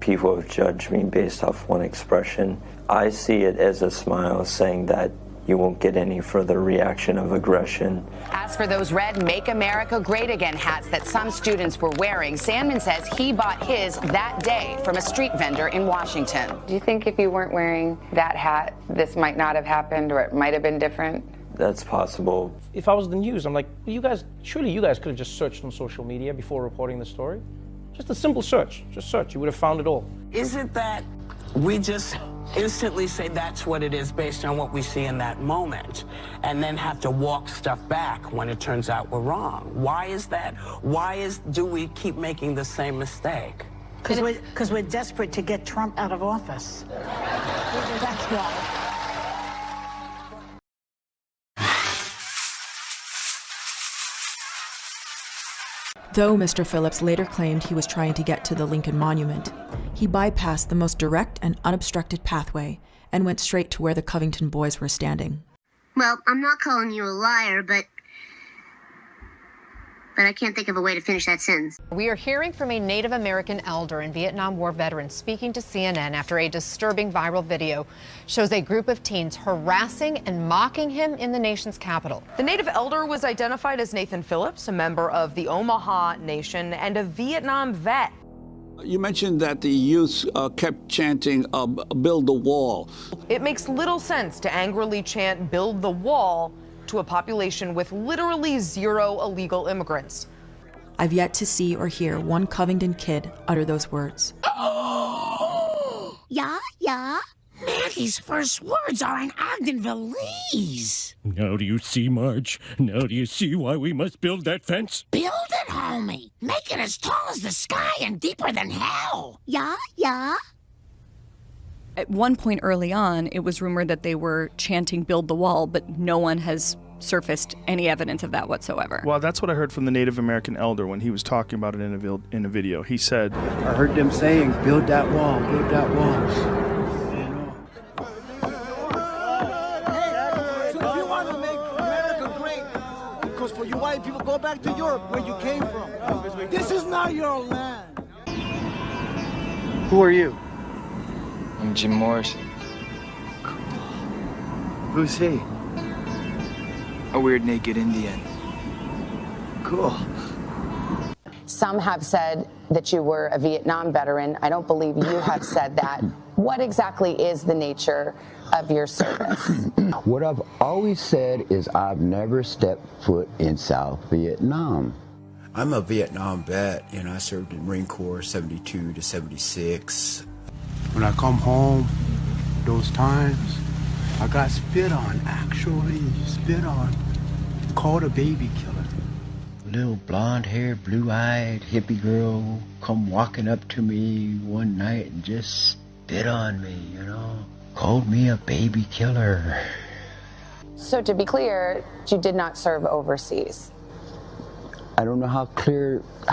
people have judged me based off one expression. I see it as a smile saying that you won't get any further reaction of aggression. As for those red Make America Great Again hats that some students were wearing, Sandmann says he bought his that day from a street vendor in Washington. Do you think if you weren't wearing that hat, this might not have happened, or it might have been different? That's possible. If I was the news, I'm like, well, surely you guys could have just searched on social media before reporting the story. Just a simple search, just search, you would have found it all. Is it that we just instantly say that's what it is based on what we see in that moment, and then have to walk stuff back when it turns out we're wrong? Why is that? Do we keep making the same mistake? Because we're desperate to get Trump out of office. That's why. Though Mr. Phillips later claimed he was trying to get to the Lincoln Monument, he bypassed the most direct and unobstructed pathway and went straight to where the Covington boys were standing. Well, I'm not calling you a liar, but I can't think of a way to finish that sentence. We are hearing from a Native American elder and Vietnam War veteran speaking to CNN after a disturbing viral video shows a group of teens harassing and mocking him in the nation's capital. The Native elder was identified as Nathan Phillips, a member of the Omaha Nation and a Vietnam vet. You mentioned that the youth kept chanting, build the wall. It makes little sense to angrily chant, build the wall, to a population with literally zero illegal immigrants. I've yet to see or hear one Covington kid utter those words. Oh! Yeah? Maggie's first words are in Ogdenvilleese. Now do you see, Marge? Now do you see why we must build that fence? Build it, homie. Make it as tall as the sky and deeper than hell. Yeah? At one point early on, it was rumored that they were chanting build the wall, but no one has surfaced any evidence of that whatsoever. Well, that's what I heard from the Native American elder when he was talking about it in a video. He said, I heard them saying, build that wall, build that wall. So if you want to make America great, because for you white people, go back to Europe where you came from. This is not your land. Who are you? I'm Jim Morrison. Who's he? A weird naked Indian. Cool. Some have said that you were a Vietnam veteran. I don't believe you have said that. What exactly is the nature of your service? What I've always said is I've never stepped foot in South Vietnam. I'm a Vietnam vet, and I served in Marine Corps 72 to 76. When I come home, those times, I got spit on, actually spit on. Called a baby killer. Little blonde-haired, blue-eyed hippie girl come walking up to me one night and just spit on me, Called me a baby killer. So to be clear, you did not serve overseas. I don't know how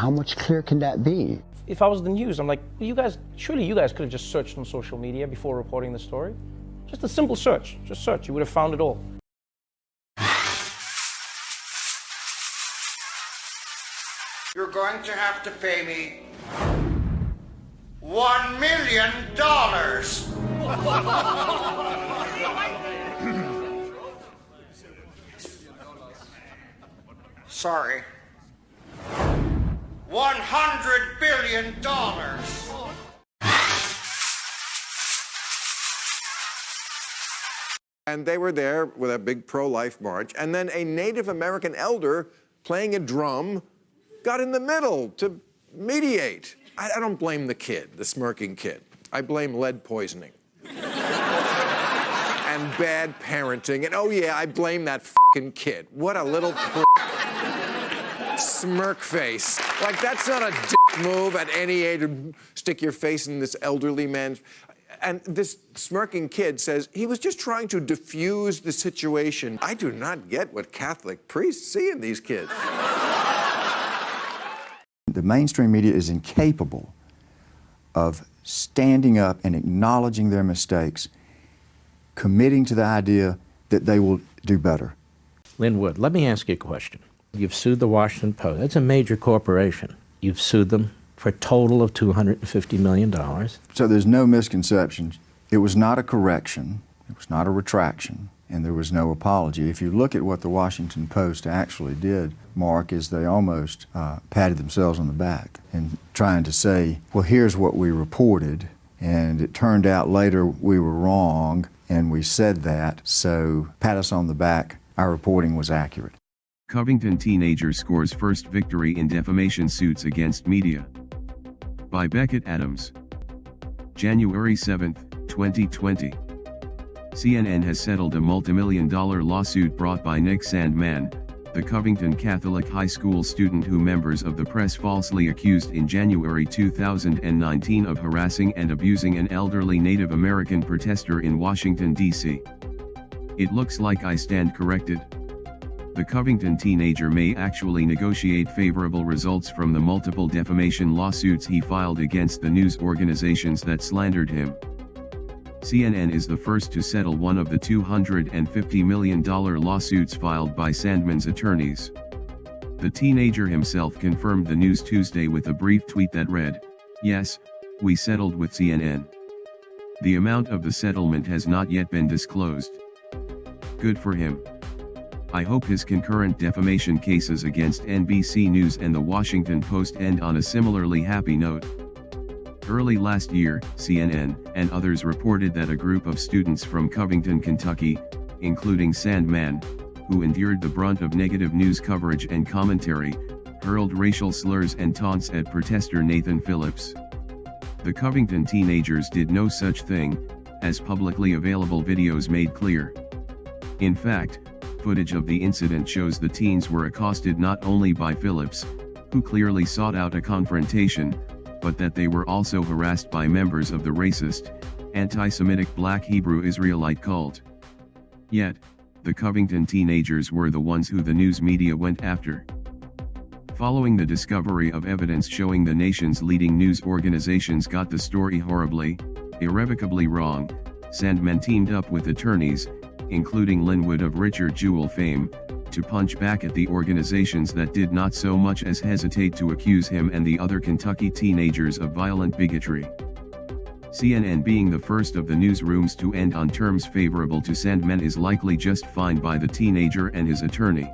much clearer can that be? If I was the news, I'm like, well, surely you guys could have just searched on social media before reporting the story. Just a simple search, just search, you would have found it all. You're going to have to pay me $1 million. Sorry. $100 billion. And they were there with a big pro-life march, and then a Native American elder playing a drum got in the middle to mediate. I don't blame the kid, the smirking kid. I blame lead poisoning. And bad parenting, and oh yeah, I blame that f***ing kid. What a little smirk face. Like, that's not a dick move at any age to stick your face in this elderly man's. And this smirking kid says he was just trying to diffuse the situation. I do not get what Catholic priests see in these kids. The mainstream media is incapable of standing up and acknowledging their mistakes, committing to the idea that they will do better. Lynn Wood, let me ask you a question. You've sued the Washington Post. That's a major corporation. You've sued them for a total of $250 million. So there's no misconception. It was not a correction, it was not a retraction, and there was no apology. If you look at what the Washington Post actually did, Mark, is they almost patted themselves on the back and trying to say, well, here's what we reported, and it turned out later we were wrong, and we said that, so pat us on the back, our reporting was accurate. Covington teenager scores first victory in defamation suits against media. By Beckett Adams. January 7, 2020. CNN has settled a multimillion-dollar lawsuit brought by Nick Sandmann, the Covington Catholic high school student who members of the press falsely accused in January 2019 of harassing and abusing an elderly Native American protester in Washington, D.C. It looks like I stand corrected. The Covington teenager may actually negotiate favorable results from the multiple defamation lawsuits he filed against the news organizations that slandered him. CNN is the first to settle one of the $250 million lawsuits filed by Sandmann's attorneys. The teenager himself confirmed the news Tuesday with a brief tweet that read, "Yes, we settled with CNN. The amount of the settlement has not yet been disclosed. Good for him. I hope his concurrent defamation cases against NBC News and The Washington Post end on a similarly happy note." Early last year, CNN and others reported that a group of students from Covington, Kentucky, including Sandmann, who endured the brunt of negative news coverage and commentary, hurled racial slurs and taunts at protester Nathan Phillips. The Covington teenagers did no such thing, as publicly available videos made clear. In fact, footage of the incident shows the teens were accosted not only by Phillips, who clearly sought out a confrontation, but that they were also harassed by members of the racist, anti-Semitic Black Hebrew Israelite cult. Yet, the Covington teenagers were the ones who the news media went after. Following the discovery of evidence showing the nation's leading news organizations got the story horribly, irrevocably wrong, Sandmann teamed up with attorneys, including Linwood of Richard Jewell fame, to punch back at the organizations that did not so much as hesitate to accuse him and the other Kentucky teenagers of violent bigotry. CNN being the first of the newsrooms to end on terms favorable to Sandmann is likely just fine by the teenager and his attorney.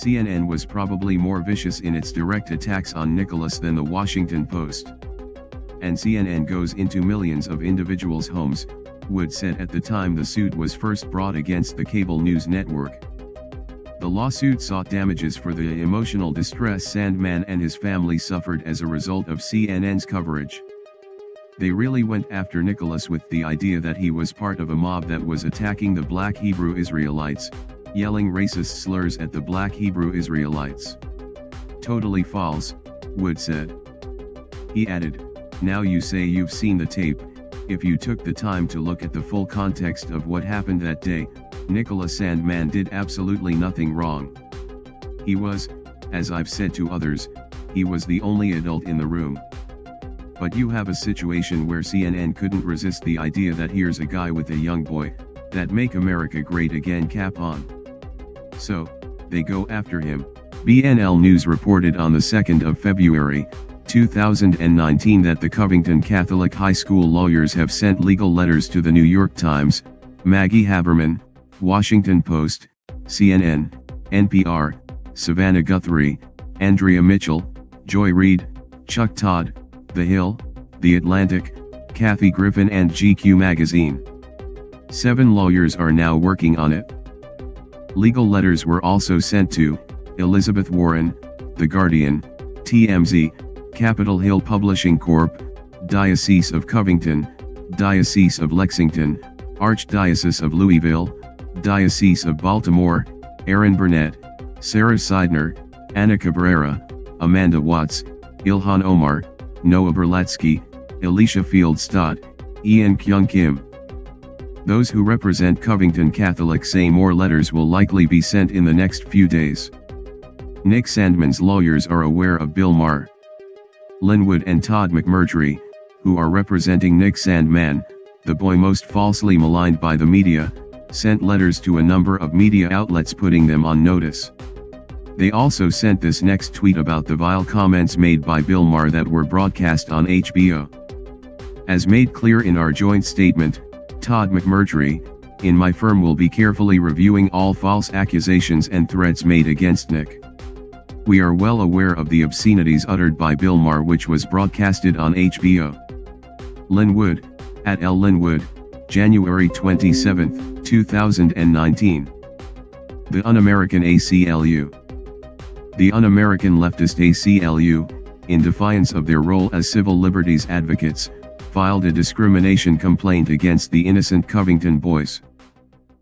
CNN was probably more vicious in its direct attacks on Nicholas than the Washington Post. And CNN goes into millions of individuals' homes, Wood said at the time the suit was first brought against the cable news network. The lawsuit sought damages for the emotional distress Sandmann and his family suffered as a result of CNN's coverage. They really went after Nicholas with the idea that he was part of a mob that was attacking the Black Hebrew Israelites, yelling racist slurs at the Black Hebrew Israelites. Totally false, Wood said. He added, "Now you say you've seen the tape. If you took the time to look at the full context of what happened that day, Nicholas Sandmann did absolutely nothing wrong. He was, as I've said to others, he was the only adult in the room. But you have a situation where CNN couldn't resist the idea that here's a guy with a young boy, that Make America Great Again cap on. So, they go after him." BNL News reported on the 2nd of February, 2019 that the Covington Catholic high school lawyers have sent legal letters to the New York Times, Maggie Haberman, Washington Post, CNN, NPR, Savannah Guthrie, Andrea Mitchell, Joy Reid, Chuck Todd, The Hill, The Atlantic, Kathy Griffin and GQ magazine. 7 lawyers are now working on it. Legal letters were also sent to Elizabeth Warren, The Guardian, TMZ, Capitol Hill Publishing Corp., Diocese of Covington, Diocese of Lexington, Archdiocese of Louisville, Diocese of Baltimore, Aaron Burnett, Sarah Seidner, Anna Cabrera, Amanda Watts, Ilhan Omar, Noah Berlatsky, Alicia Field-Stott, Ian Kyung Kim. Those who represent Covington Catholic say more letters will likely be sent in the next few days. Nick Sandmann's lawyers are aware of Bill Maher, Linwood and Todd McMurtry, who are representing Nick Sandmann, the boy most falsely maligned by the media, sent letters to a number of media outlets putting them on notice. They also sent this next tweet about the vile comments made by Bill Maher that were broadcast on HBO. As made clear in our joint statement, Todd McMurtry, in my firm will be carefully reviewing all false accusations and threats made against Nick. We are well aware of the obscenities uttered by Bill Maher which was broadcasted on HBO. Linwood, at L. Linwood, January 27, 2019. The Un-American ACLU. The Un-American leftist ACLU, in defiance of their role as civil liberties advocates, filed a discrimination complaint against the innocent Covington boys.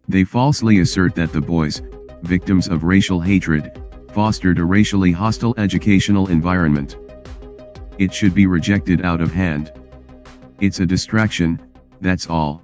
They falsely assert that the boys, victims of racial hatred, fostered a racially hostile educational environment. It should be rejected out of hand. It's a distraction, that's all.